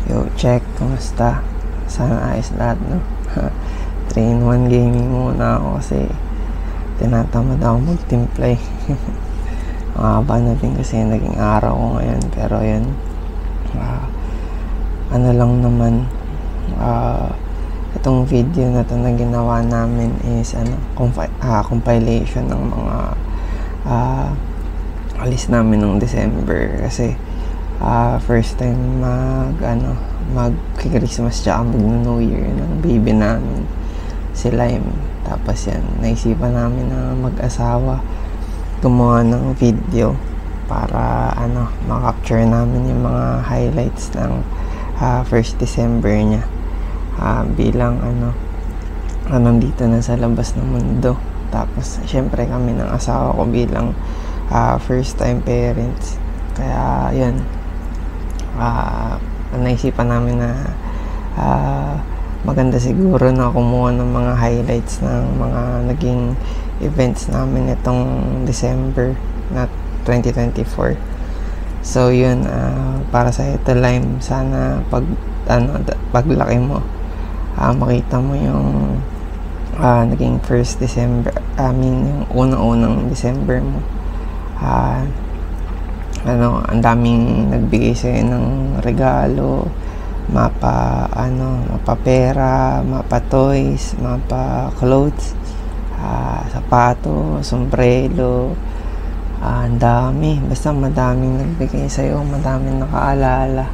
Yo, check, kumusta? Sana ayos lahat, no? 3-in-1 gaming muna ako kasi tinatamad ako magtimpla eh. Ang haba na din kasi naging araw ko ngayon, pero yun, ano lang naman, itong video na to na ginawa namin is compilation ng mga alis namin ng December kasi first time mag-Christmas tsaka mag-New Year ng baby namin, si Lime. Tapos yan, naisipan namin na mag-asawa gumawa ng video para ma-capture namin yung mga highlights ng first December niya bilang nandito na sa labas ng mundo. Tapos syempre kami ng asawa ko bilang first time parents, kaya yun, naisipan namin na maganda siguro na kumuha ng mga highlights ng mga naging events namin itong December na 2024. So yun, para sa ito Lime, sana paglaki mo, makita mo yung naging first December, yung unang-unang December mo. Ang daming nagbigay sa'yo ng regalo, mapa pera, mapa toys, mapa clothes, sapato, sombrero, ang dami, basta madaming nagbigay sa'yo, madaming nakaalala.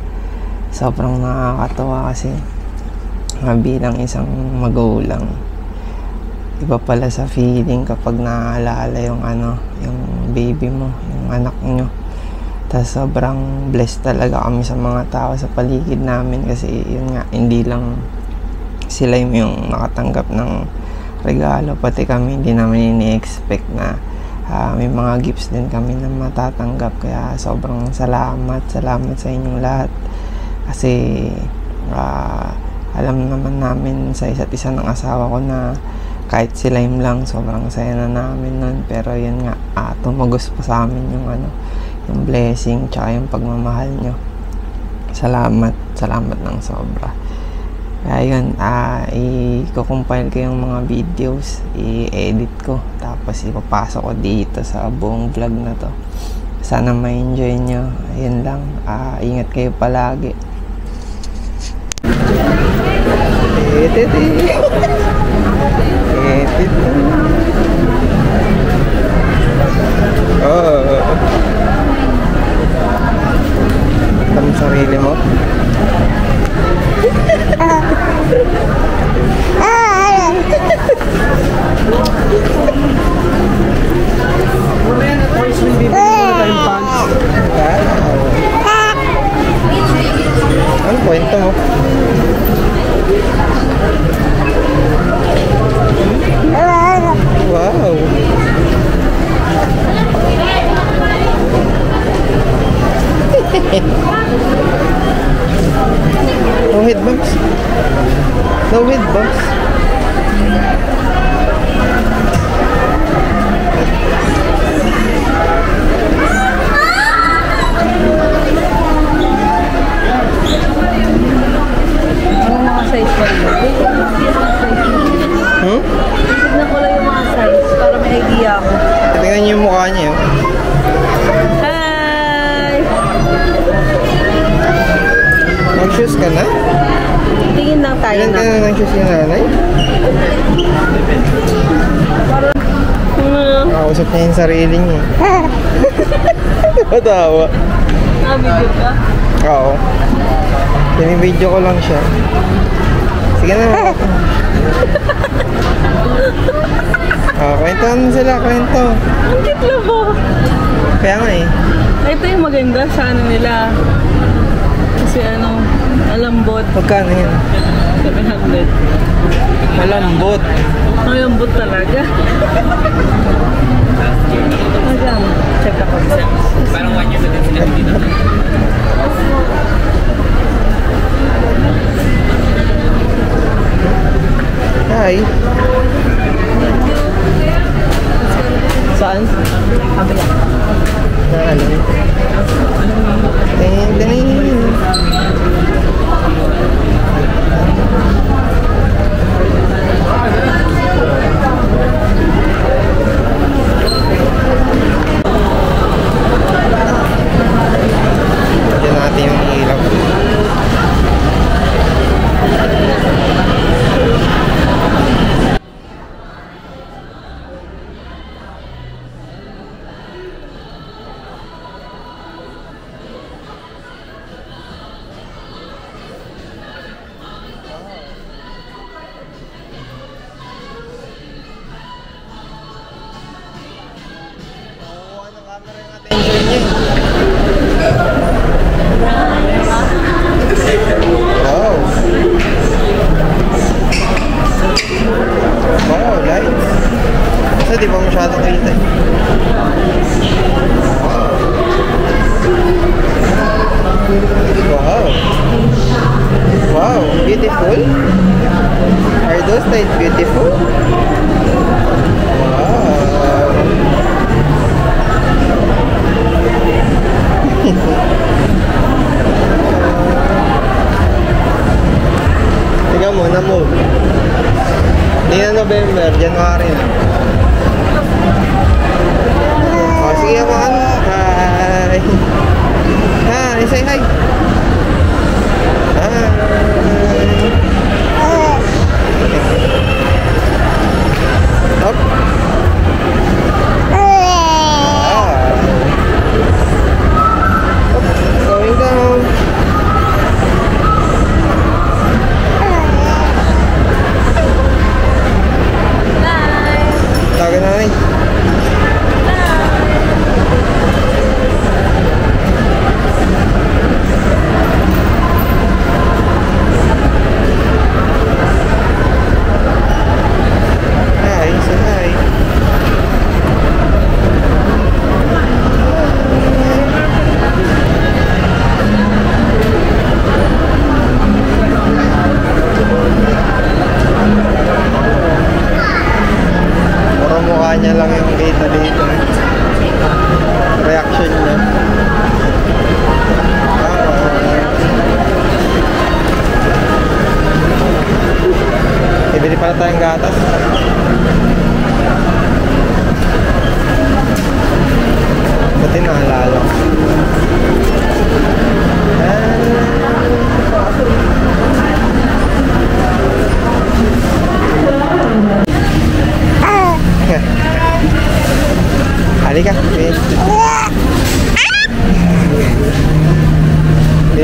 Sobrang nakakatawa kasi bilang isang magulang, iba pala sa feeling kapag naaalala yung baby mo, yung anak nyo. Tapos sobrang blessed talaga kami sa mga tao sa paligid namin kasi yun nga, hindi lang sila yung nakatanggap ng regalo, pati kami hindi namin ini-expect na may mga gifts din kami na matatanggap. Kaya sobrang salamat sa inyong lahat kasi alam naman namin sa isa't isa ng asawa ko na kahit si Lime lang, sobrang saya na namin nun. Pero yun nga, tumagos pa sa amin yung blessing tsaka yung pagmamahal nyo. Salamat ng sobra. Kaya yun, i-compile ko yung mga videos, i-edit ko, tapos ipapasok ko dito sa buong vlog na to. Sana ma-enjoy nyo. Ayun lang, ingat kayo palagi. Edit. Tama sarili mo. Ano kwento mo? Wow. No head bumps. No head bumps. Ano mga size pa rin? Tignan ko lang yung mga size para may idea ako. Tingnan niyo yung mukha niya. Hi! Mag-shoes ka na? Tingin lang tayo Ilan na. ka na ng shoes yung nanay? Nakausap niya yung sarili niya. Matawa. Video ka? Oo. Pinibidyo ko lang siya. Sige na. Kwentuhan sila, kwento. Ang cute lang po. Kaya nga eh. Ito yung maganda sa nila. Kasi malambot. Magkano yun? 700. Malambot. Malambot talaga. Check ako. Parang 1 year na din sila dito. Hi. Saan? Kabila. Na ano?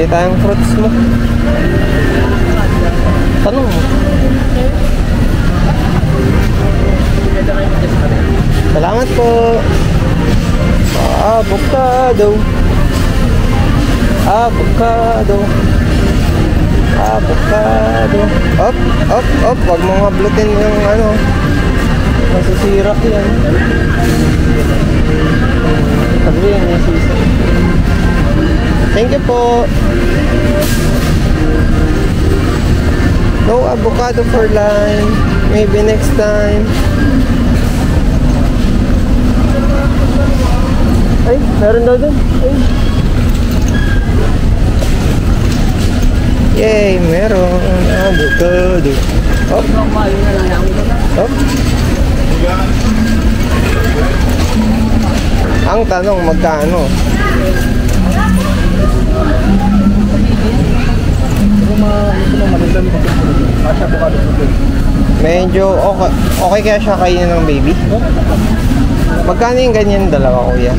Bili tayong fruits mo. Tanong mo. Salamat po. Avocado. Avocado. Avocado. Up, up, up. Huwag mong hablutin yung ano. Masisira yan. Sabi yan yung sisa. Thank you po. No avocado for lunch. Maybe next time. Ay, meron daw dun. Ay. Yay, meron. Avocado. Oh. Oh. Ang tanong, magkano? Medyo okay, okay kaya siya kainin ng baby? Magkano yung ganyan dalawa, kuya?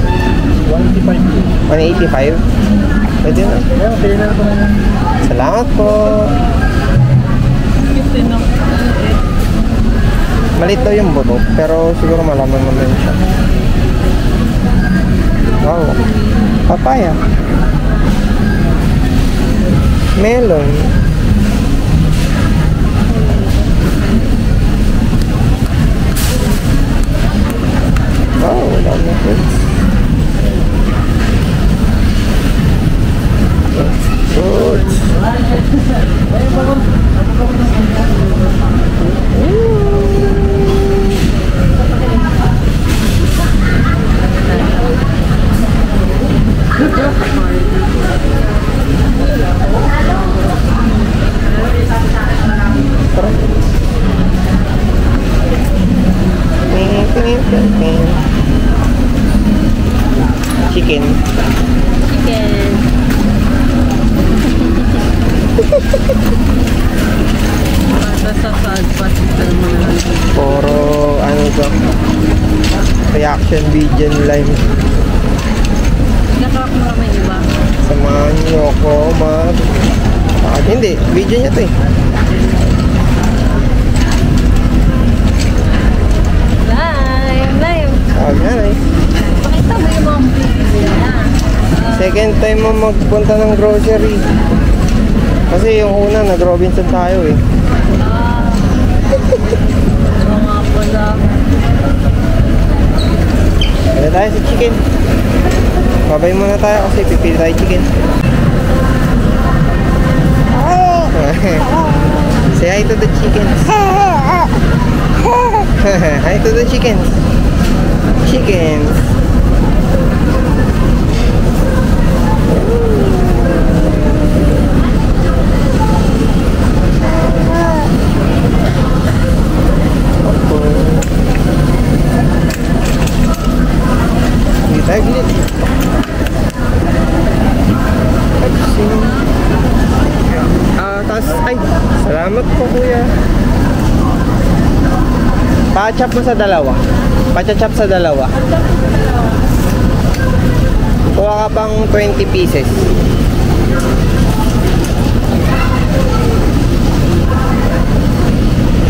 185. 185? Pwede na. Salamat po. Malit daw yung buto, pero siguro malaman mo din siya. Wow. Papaya. Melon. Wow, dami fruits. Fruits. Chicken. Chicken. Basta fast Puro ano to, reaction video live. Nakakak mo naman iba. Samahan nyo ako mag... hindi, video niya to eh. Live! Sabi na eh. Pakita mo yung mga video niya. Second time mo magpunta ng grocery. Kasi yung una, nag-Robinson tayo eh. Mga pala. Kaya tayo sa chicken. Babay muna tayo kasi pipili tayo chicken. Say hi to the chickens. Hi to the chickens. Chickens. Hindi tayo bilit. Ay, salamat po kuya. Pa-chop mo sa dalawa. Pa-chop sa dalawa. Kuha ka pang 20 pieces.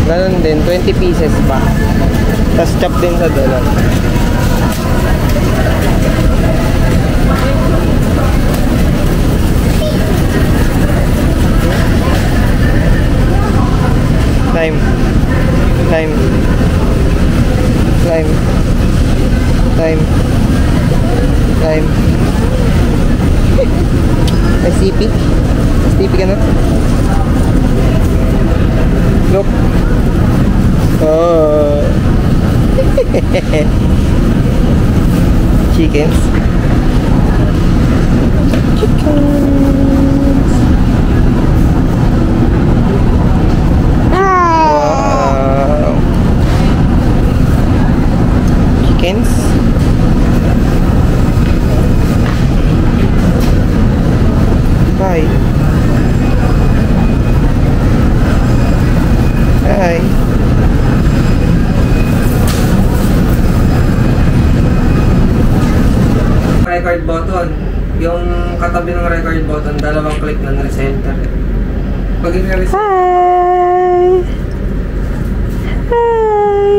Ganon din, 20 pieces pa. Tapos chop din sa dalawa. Time. Time. Time. Time. Time. Ay, sipi. Sipi ka na. Look. Oh. Chickens. Chickens. Wow. Chickens. Bye. Hi. red button, dalawang click ng recenter. Pag i-reset. Hi! Hi!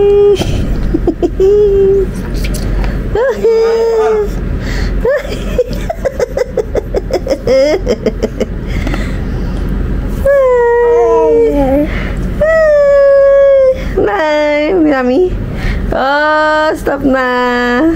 Yummy? Oh, stop na!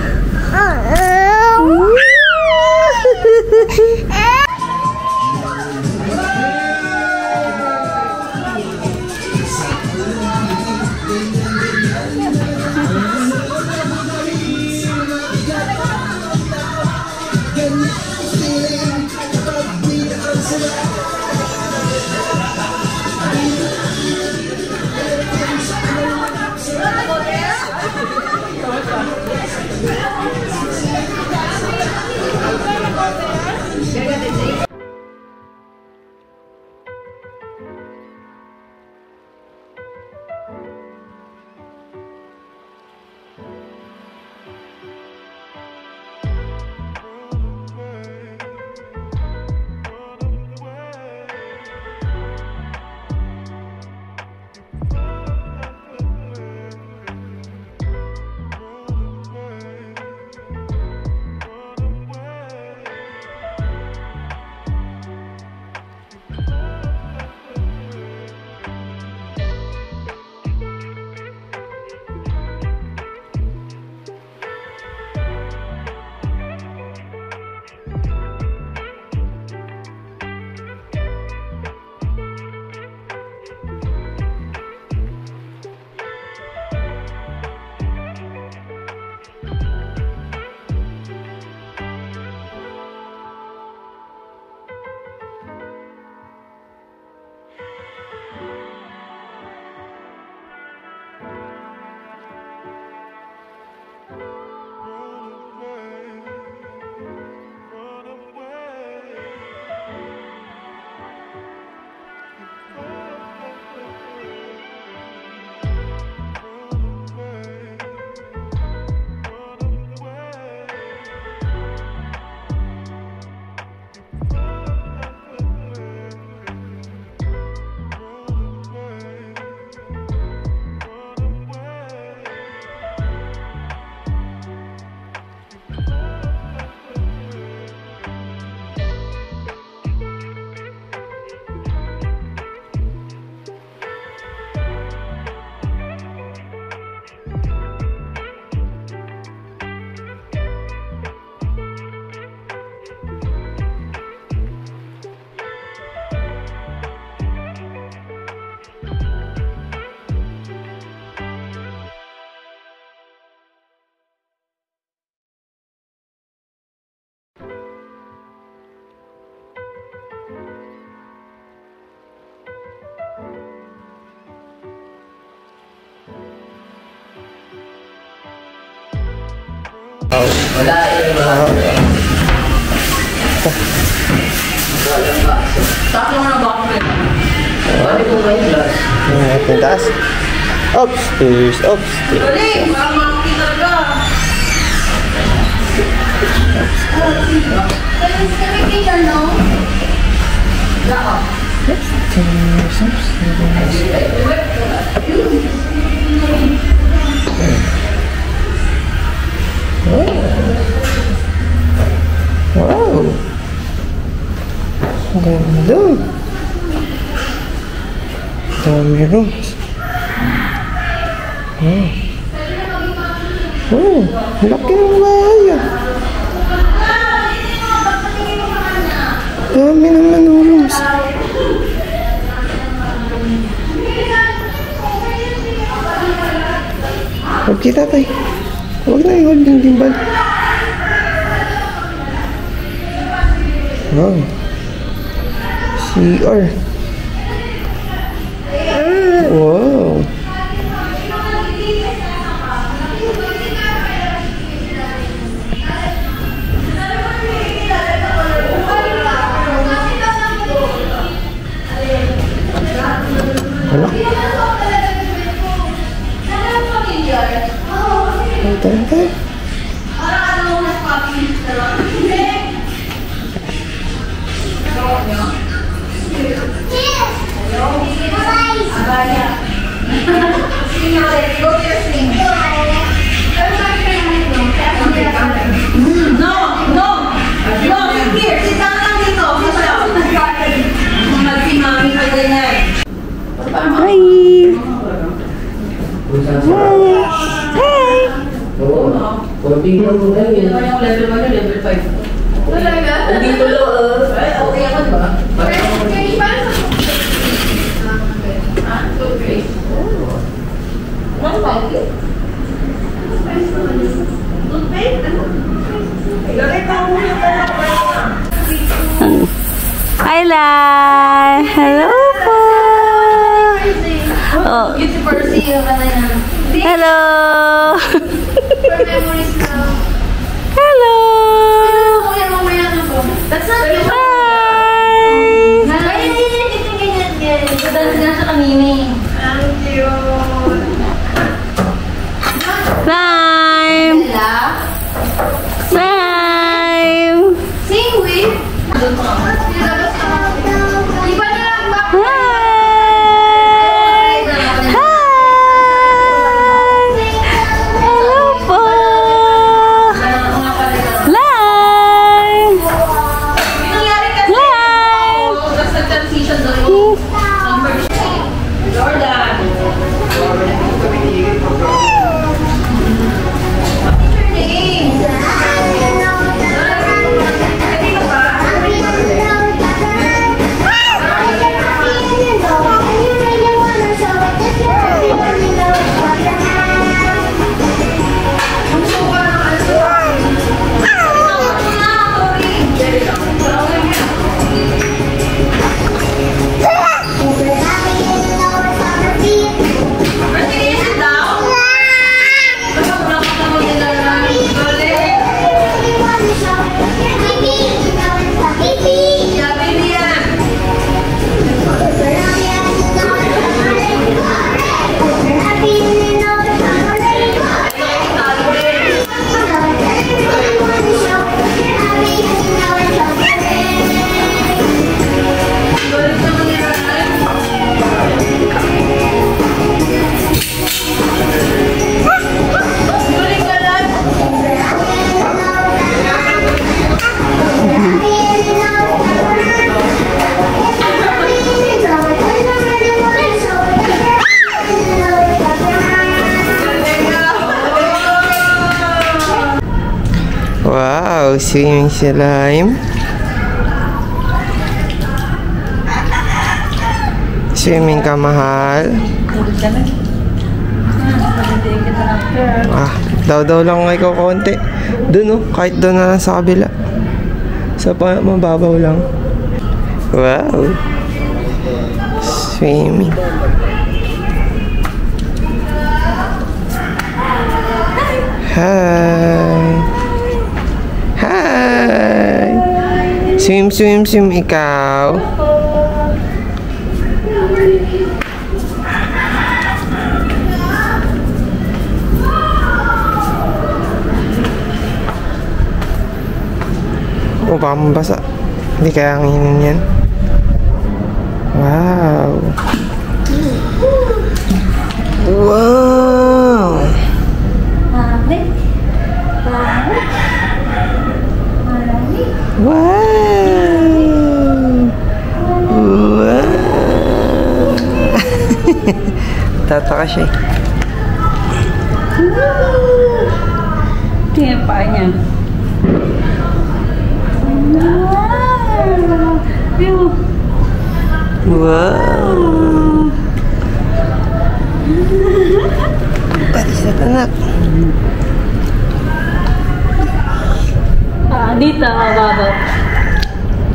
Wala eh. Tatlo na ba ako rin? Bali ko ba yung glass? Yung taas. Upstairs, upstairs. Dali! Parang makakita ka. Upstairs, upstairs. Wow! Ganda! Dami rooms. Oh, laki ng bahay ah. Dami naman ng rooms. Huwag kita tayo. Huwag na i-hold yung gimbal. Wow. CR. Wow. Ano? Ito. Konting lang mo tayo. Yun naman yung level 1 yun, level 5. Talaga? Dito lo, ay, okay ako ba? Okay. Ano ba? Hi, Lai! Hello po! Oh. Hello! Hello! That's not you. Hi! Slime! Slime! Sing with. Iba na lang ba? Hi! Hi! Hello po! Slime! Nangyari kasi. Slime! Tapos nag-transition doon. Jordan. Wow, swimming si Lime. Swimming ka, mahal. Daw lang ikaw konti. Doon, oh, kahit doon na lang sa kabila. Sa mababaw lang. Wow. Swimming. Hi. Hi. Swim, ikaw. Oh, baka mabasa. Hindi kaya ang hinin yan. Wow. Wow. Wow. Wow. Tataka siya eh. Tingnan pa niya. Wow. Patis na anak. Dito, mababaw.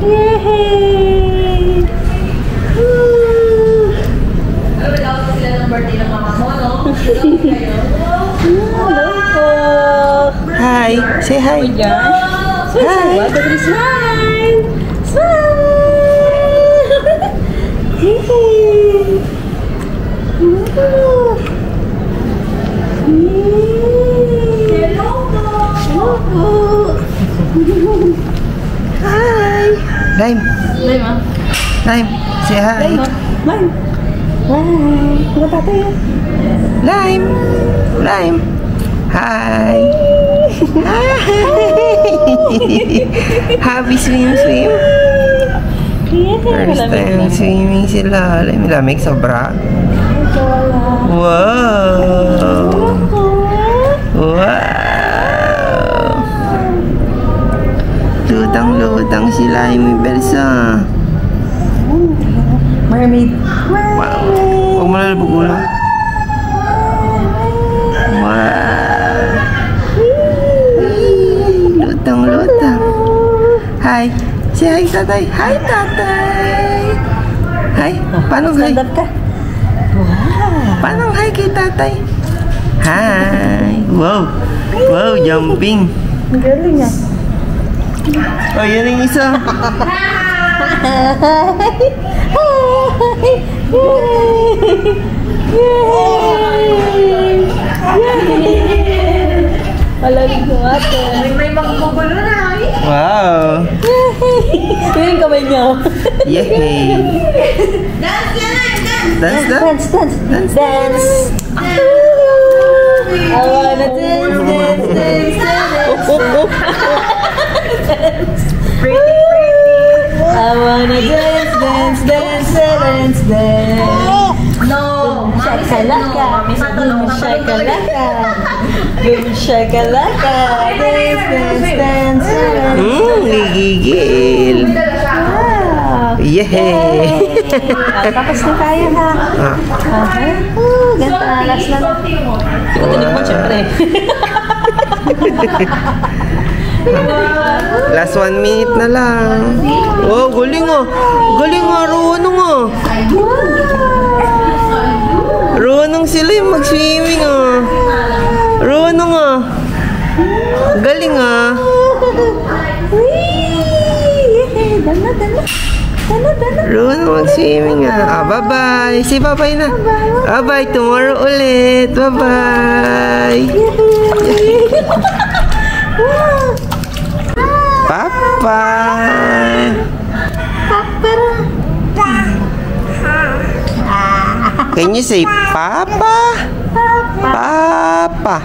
Yay! Nagawag ko sila ng birthday ng mama mo, no? Hello po! Hi. Say hi. Hi. Smile! Smile! Hello po! Hi. Lime. Lime ah. Lime. Say hi. Lime. Ano tatay yan? Lime. Lime. Hi. Hi. Happy swim. First time swimming sila. Lime. Lamig sobra. Wow. Wow. Lutang-lutang si Lime Belsa. Mermaid. Wow. Huwag mo lalabog ulo. Wow. Lutang-lutang. Hi. Say hi, tatay. Hi, tatay. Hi. Paano hi? Stand up ka. Paano hi kay tatay? Hi. Wow. Wow, jumping. Ang galing ah. Oh, yan yung isa. Malalig ko ate. May magbubulo na. Wow. Yun yung kamay niya. Yay. Dance yan na, Dance, dance. dance. Dance. Dance. I wanna dance. Pretty. I wanna dance. No. Shakalaka. Boom shakalaka. Boom shakalaka. Dance. Gigigil. Wow. Yay. Tapos na tayo ha. Okay. Ganito alas na. Ikutin mo syempre. Last 1 minute na lang. Oh, galing oh. Galing oh, runong oh. Runong sila yung mag-swimming oh. Runong oh. Galing ah. Dala. Runong mag-swimming ah. Bye-bye. Say bye-bye na. Bye-bye. Tomorrow ulit. Bye-bye. Papa. Can you say Papa? Papa.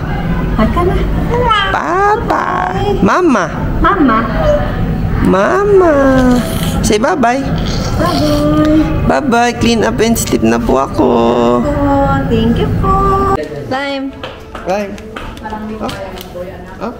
Papa. Mama. Mama. Say bye-bye. Bye-bye. Clean up and sleep na po ako. Thank you po. Lime. Lime. Up.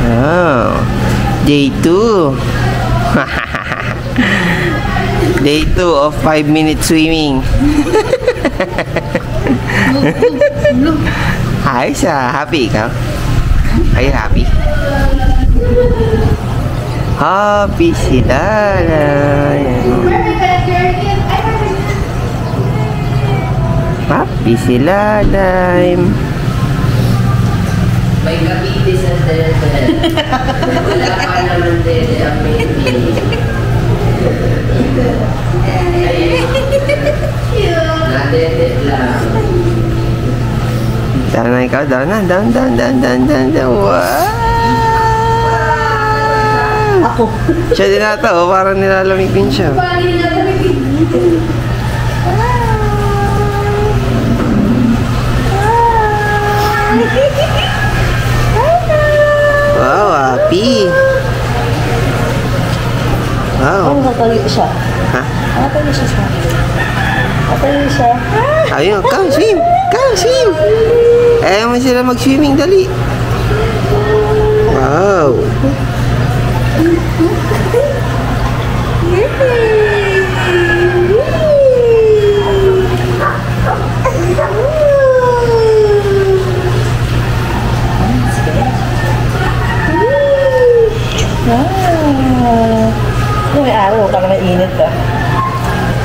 Oh. Day 2. Day 2 of 5-minute swimming. Ayos happy ikaw? Are you happy? Happy sila. Happy sila. May kapiti sa dede. Wala pa naman dede ang baby. Nadede lang. Down na ikaw. Down. Wow! Ako. Siya din ata, oh. Parang nilalamig din siya. Wow, happy. Wow. Ano katayo siya? Ha? Katayo siya sa akin. Katayo siya. Ayun, come swim! Come swim! Ayaw mo sila mag-swimming, dali. Wow. May araw, parang mainit ka.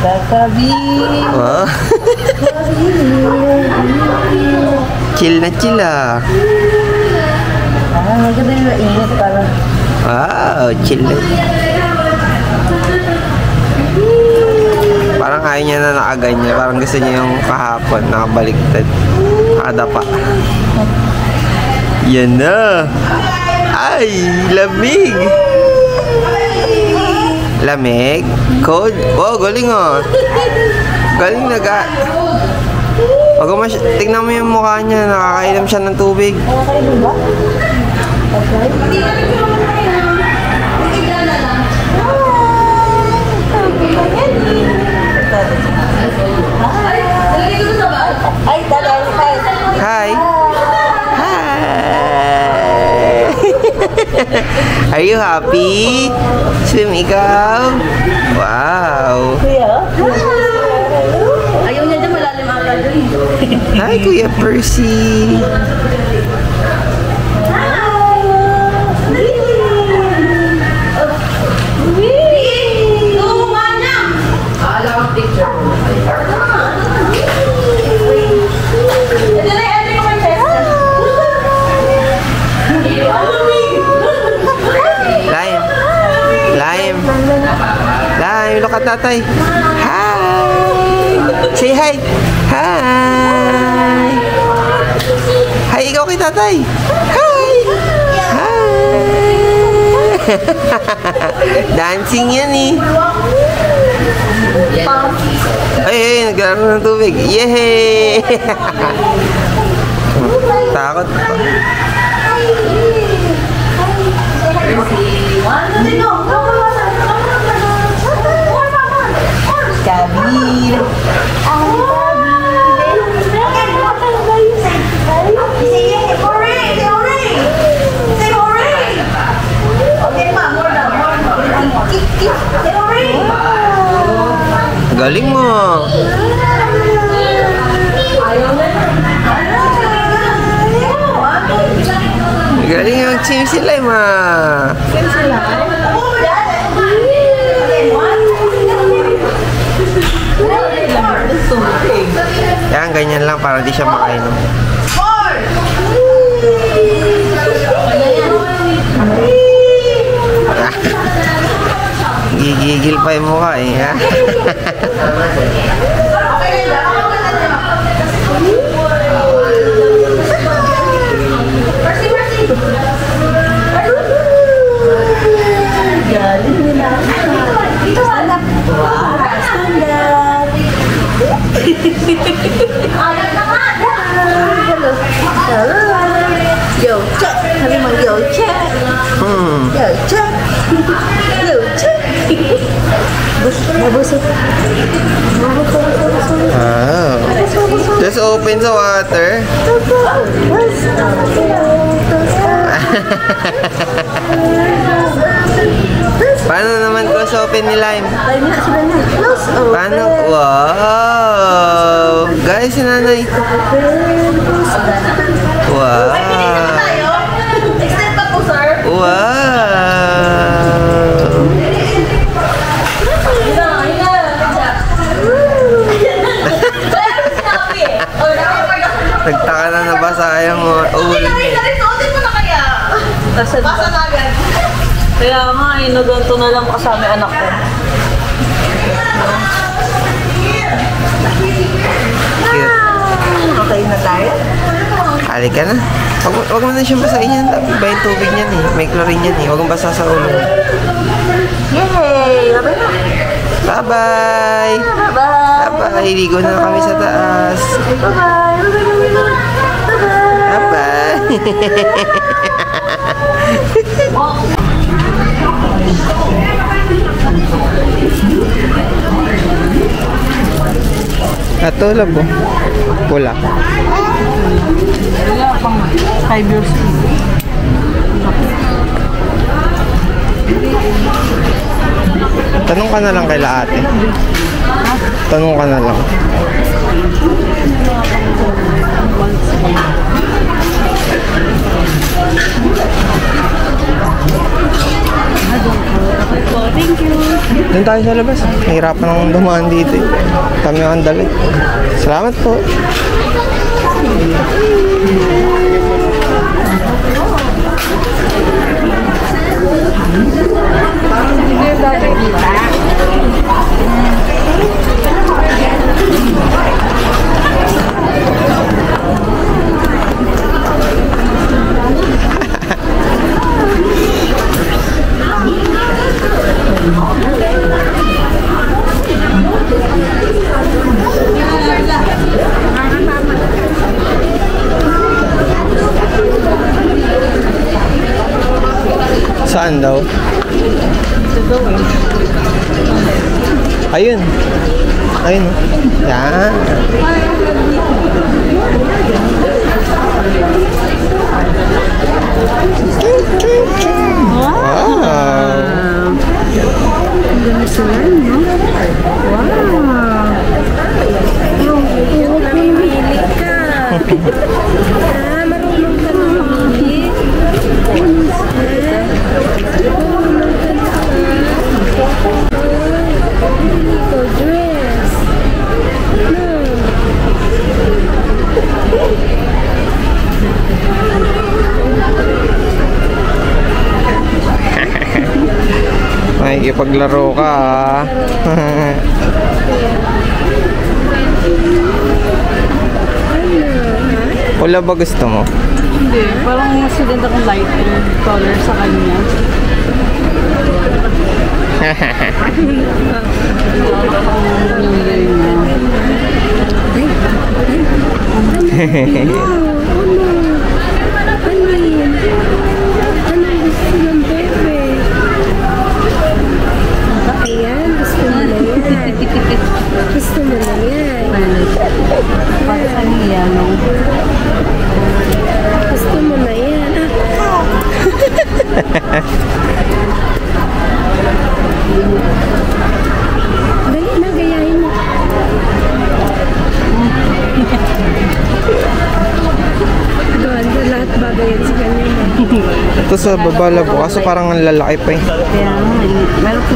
Kakabi. Wow. Chill na chill ah. Maganda yung mainit parang. Wow, chill na. Parang ayaw niya na nakaganyan. Parang gusto niya yung kahapon, nakabaliktad. Nakadapa. Yan na. Ay, lamig. Lamig? Cold? Oh, galing oh. Galing na ga. Tignan mo yung mukha niya. Nakakainom siya ng tubig. Nakakainom ba? Ay, talaga. Hi. Hi. Are you happy? Swim ikaw? Wow. Kuya? Ayaw niya dyan, malalim ang dun. Hi, Kuya Percy. Akala ko picture mo. Lime, look at tatay. Hi. Say hi. Hi. Hi, ikaw kay tatay. Hi. Hi. Dancing yan eh. Ay, naglalaro ng tubig. Yay! Takot pa. Kabil. Galing mo. Galing yung team sila ma. Yan, ganyan lang para di siya makainom. Gigigil pa yung mukha eh, ha? Galing nila. Ito, anak. Wow. Stand up. Yo, check. Sabi mo, yo, check. Yo, check. Yo, check. Mabusok. Wow. Just open the water. Close open ni Lime. Tayo na sila na. Close open. Paano? Wow! Guys, si nanay. Wow! Tayo? Extend pa po, sir. Wow! Nagtaka na nabasa yung ulo niya. Suotin mo na kaya. Basa na agad. Kaya nga, inaganto na lang kasama anak ko. Cute. Okay na tayo? Halika na. Wag mo na siyang basahin yan. Iba yung tubig niyan eh. May chlorine yan eh. Wag mong basa sa ulo. Yay! Bye-bye na. Bye-bye! Bye-bye! Bye-bye! Ligo na kami sa taas. Bye-bye! Bye-bye! Natulog mo. Pula. Wala pang 5 years old. Tanong ka na lang kay ate. Tanong ka na lang. Thank you. Doon tayo sa labas. Nahirapan akong dumaan dito eh. Kami ang dali. Salamat po. Saan daw? Ayun. Ayun. Yan. Wow. Ganda sila, no? Wow! Yung pumili ka. Marunong ka mamili. Dress. Makikipaglaro ka ah. Pula ba gusto mo? Hindi, parang mas maganda kong light color sa kanya. Ayan, gusto mo na yan. Gusto mo na yan. Para sa niya, no? Gusto mo na yan. Dali na, gayahin mo. Doon, lahat bagayan sa kanya. Ito sa baba labo kaso parang ang lalaki pa eh. Kaya meron ko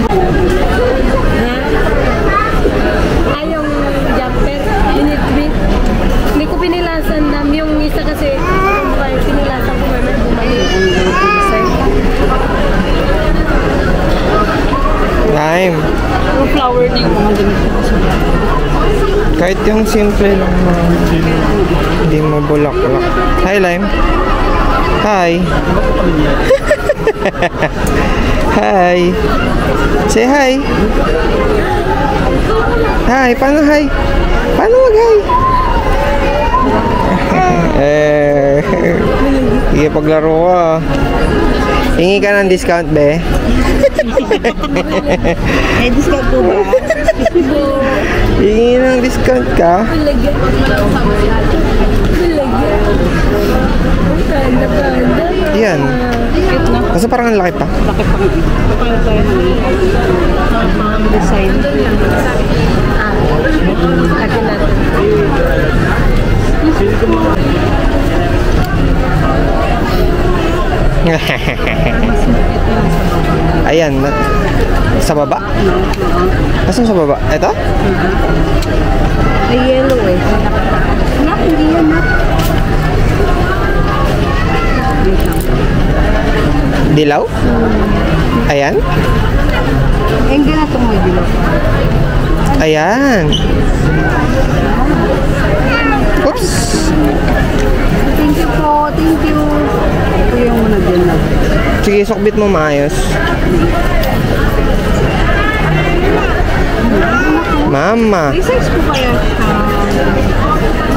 Yung jumper, minute. Hindi ko pinilasan dam. Yung isa kasi, pinilasan ko naman bumalik. Lime. yung flower na yung mga ganito. Kahit yung simple lang na hindi mo bulaklak. Hi, Lime. Hi. Hi. Say hi. Hi. Paano hi? Paano mag-hi? Sige, paglaro ka. Hingi ka ng discount, be. May discount po ba? Hingi ng discount ka. Yan. Kasi parang ang laki pa. Laki pa nga. Kaya tayo ng design. Akin natin. Ayan. Sa baba? Asan sa baba? Ito? Ay, yellow eh. Anak, hindi yan na. Dilaw? Ayan? Eh, hindi na ito mo dilaw. Ayan. Oops. Thank you po, thank you. Ito yung muna dyan na. Sige, sukbit mo maayos. Mama. May size po kaya siya.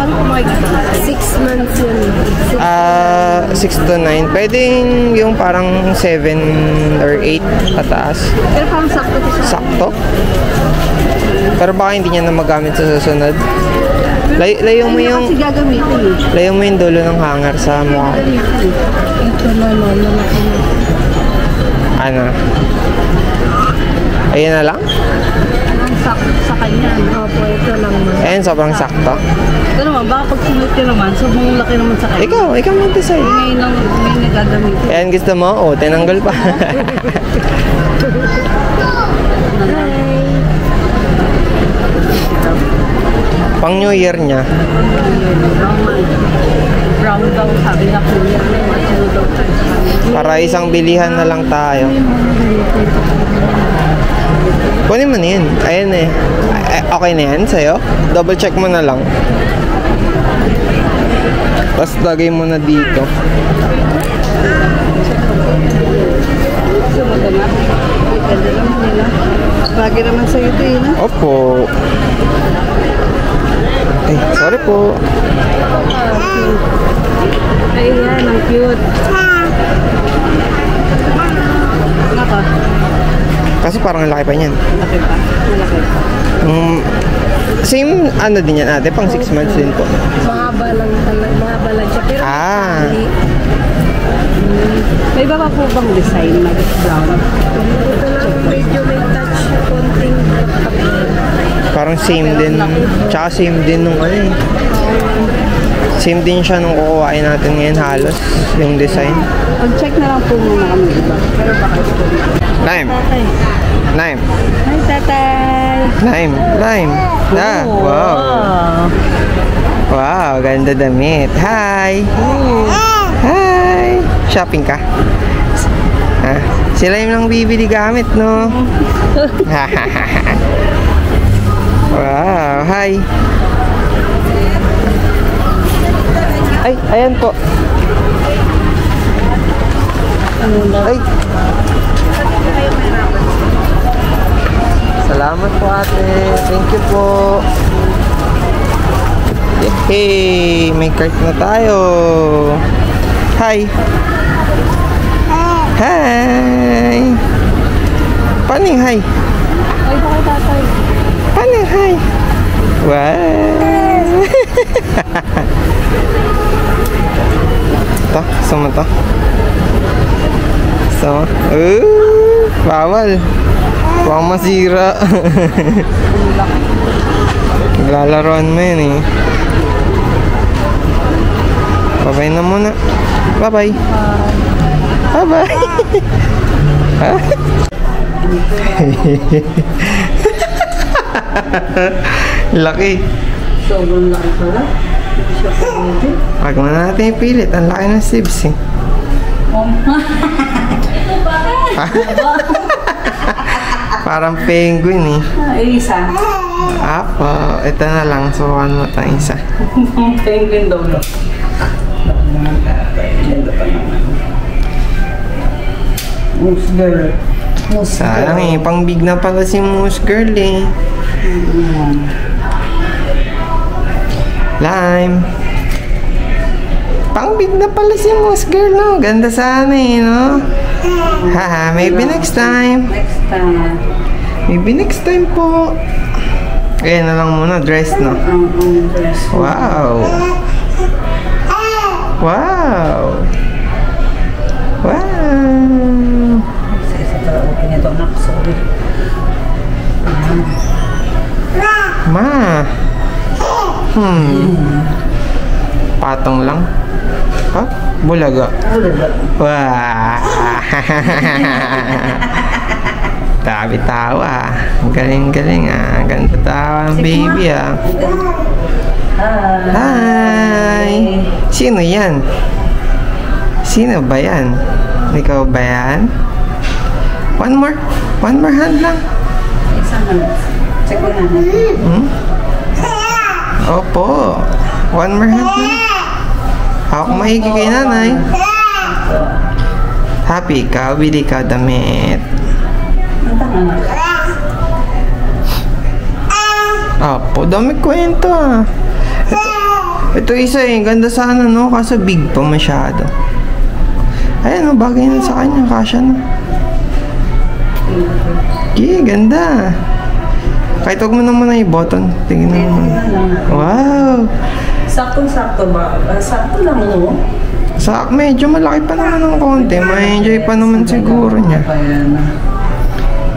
Ano po makikita? 6 months yun. 6 to 9. Pwedeng yung parang 7 or 8 pataas. Pero parang sakto to siya. Sakto. Pero baka hindi niya na magamit sa susunod. Layo mo yung Kasi gagamitin eh. layo mo yung dulo ng hanger sa mukha. Ito naman, lalaki na. Ano? Ayan na lang? Ang sakto sa kanya. Opo, ito lang naman. Ayan, sobrang sakto. Ito naman, baka pag sumit ka naman, sobrang laki naman sa kanya. Ikaw mag-decide. May nagagamitin. Ayan, gusto mo? O, tinanggal pa. Pang New Year niya. Brown daw, sabi na kuya. Matino daw tayo sa kanya. Para isang bilihan na lang tayo. Kunin mo na yun. Ayan eh. Okay na yan sa'yo? Double check mo na lang. Tapos lagay mo na dito. Gusto mo na? Ganda naman nila. Bagay naman sa'yo ito eh, no? Opo. Ay, sorry po. Ayan, ang cute. Naka, Kasi parang ang laki pa niyan. malaki pa. Malaki pa. Same ano din yan ate, pang 6 months din po. Mahaba lang siya. Pero May iba pa po bang design na brown? ito lang medyo may touch konting Parang same din. Tsaka same din nung ano eh. Same din siya nung kukuhain natin ngayon halos. Yung design. Pag-check na lang po muna kami iba. Pero baka ito. Lime. Tatay. Lime. Hi, tatay. Lime. Lime. Ah, wow. Wow, ganda damit. Hi. Hi. Shopping ka? Ah, sila yung lang bibili gamit, no? Wow, hi. Ay, ayan po. Ay. Salamat po ate. Thank you po. Hey, may cart na tayo. Hi. Hi. Paano yung hi? Ay, baka tatay. Paano yung hi? Wow. Ito, gusto mo ito? Gusto mo? Bawal. Baka masira. Naglalaroan mo yun eh. Bye-bye na muna. Bye-bye. Bye-bye. Laki. Sobrang laki pala. Hindi siya pwede. Wag mo na natin ipilit. Ang laki ng sibs eh. Parang penguin eh. Ay, isa. Apo, ito na lang. Subukan mo ito isa. Penguin daw no. Moose girl. Sayang eh. Pang big na pala si Moose Girl eh. Lime. Pang big na pala si Moose Girl, no? Ganda sana eh, no? Haha, maybe next time. Next time. Maybe next time po. Ayan na lang muna, dress, no? Dress. Wow. Wow. Wow. Patong lang. Ha? Bulaga. Wah. Tawa. Galing ah. Ganda tawa ng baby ah. Hi. Sino yan? Sino ba yan? Ikaw ba yan? One more hand lang. Check mo na. Opo. One more hand lang. Ako maigi kay nanay. Happy ka, bili ka damit. Opo, dami kwento ah. Ito isa eh, ganda sana no, kaso big pa masyado. Ayan o, bagay na sa kanya, kasya na. Okay, ganda. Kahit huwag mo naman na i-button. Tingnan mo. Wow! Saktong-sakto ba? Sakto lang mo. Medyo malaki pa naman ng konti. Ma-enjoy pa naman siguro niya.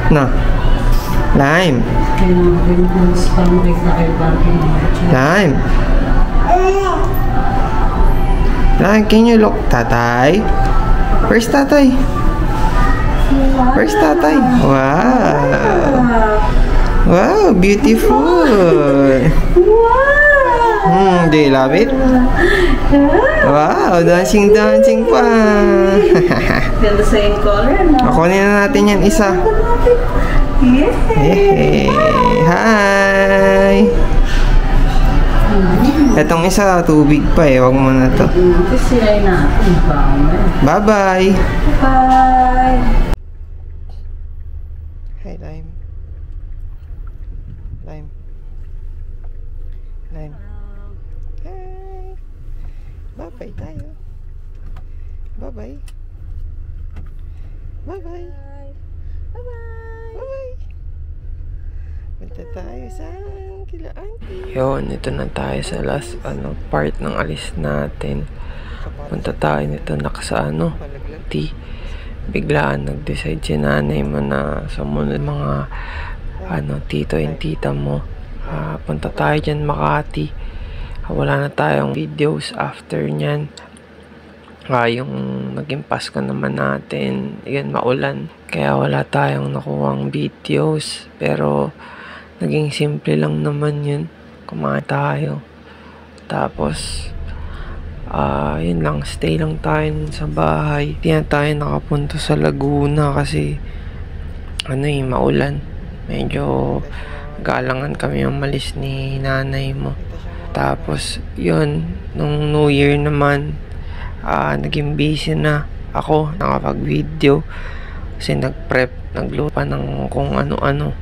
Na. Lime. Lime. Lime, can you look? Tatay? Where's tatay? Where's tatay? Wow. Wow, beautiful. Do you love it? Wow, dancing pa. Ganda sa yung color, no? Kunin na natin yan isa. Hey, hi. Etong isa, tubig pa eh. Huwag mo na to. Sisirain natin. Bye-bye. Bye. Hi, Lime. Lime. Lime. Hi. Bye-bye tayo. Bye-bye. Bye-bye. Bye-bye. Bye-bye. Punta tayo sa kila auntie. Yun, ito na tayo sa last part ng alis natin. Punta tayo nito sa biglaan nag-decide si nanay mo na sumunod mga tito and tita mo. Punta tayo dyan Makati. Wala na tayong videos after nyan. Yung naging Pasko naman natin, yun maulan, kaya wala tayong nakuhang videos, pero naging simple lang naman yun. Kumain tayo, tapos yun lang, stay lang tayo sa bahay. Hindi na tayo nakapunta sa Laguna kasi maulan. Medyo galangan kami umalis ni nanay mo. Tapos yun, nung New Year naman, naging busy na ako, nakapag-video kasi nag-prep, naglupa ng kung ano-ano.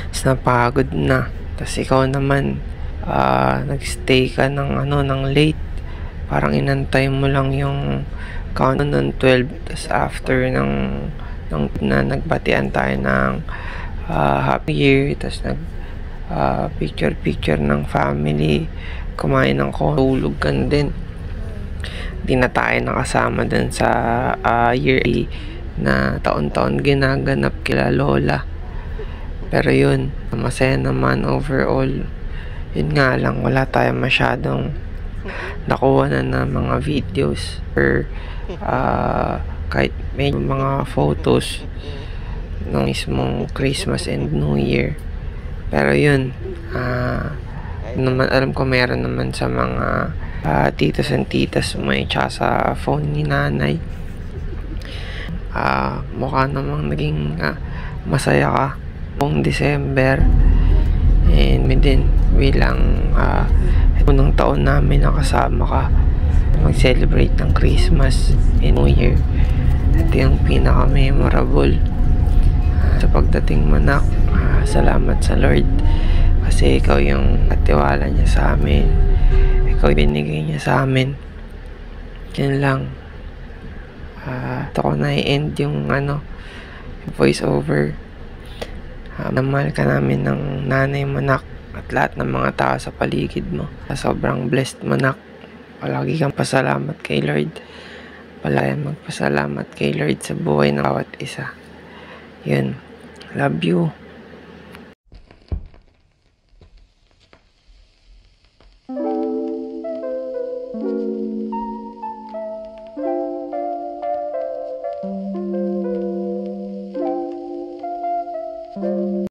Tapos napagod na. Tapos ikaw naman, nagstay ka ng late. Parang inantay mo lang yung countdown ng 12. Tapos after na nagbatian tayo ng Happy Year, tapos picture ng family, kumain ng tulog ka na din. Di na tayo nakasama dun sa yearly na taon-taon ginaganap kila lola. Pero yun, masaya naman overall. Yun nga lang, wala tayong masyadong nakuha na mga videos or kahit may mga photos ng mismong Christmas and New Year. Pero yun, naman alam ko meron naman sa mga titos and titas mo tsaka sa phone ni nanay. Mukha namang naging masaya ka buong December, and din bilang unang taon namin nakasama ka mag-celebrate ng Christmas and New Year. Ito yung pinaka-memorable. Sa pagdating mo nak, salamat sa Lord kasi ikaw yung natiwala niya sa amin, ikaw binigay niya sa amin. Yan lang. Ito ko na i-end yung voice over. Namahal ka namin ng nanay mo nak at lahat ng mga tao sa paligid mo. Sobrang blessed mo nak. Palagi kang pasalamat kay Lord. Palagi magpasalamat kay Lord sa buhay ng bawat isa. Yun. Love you.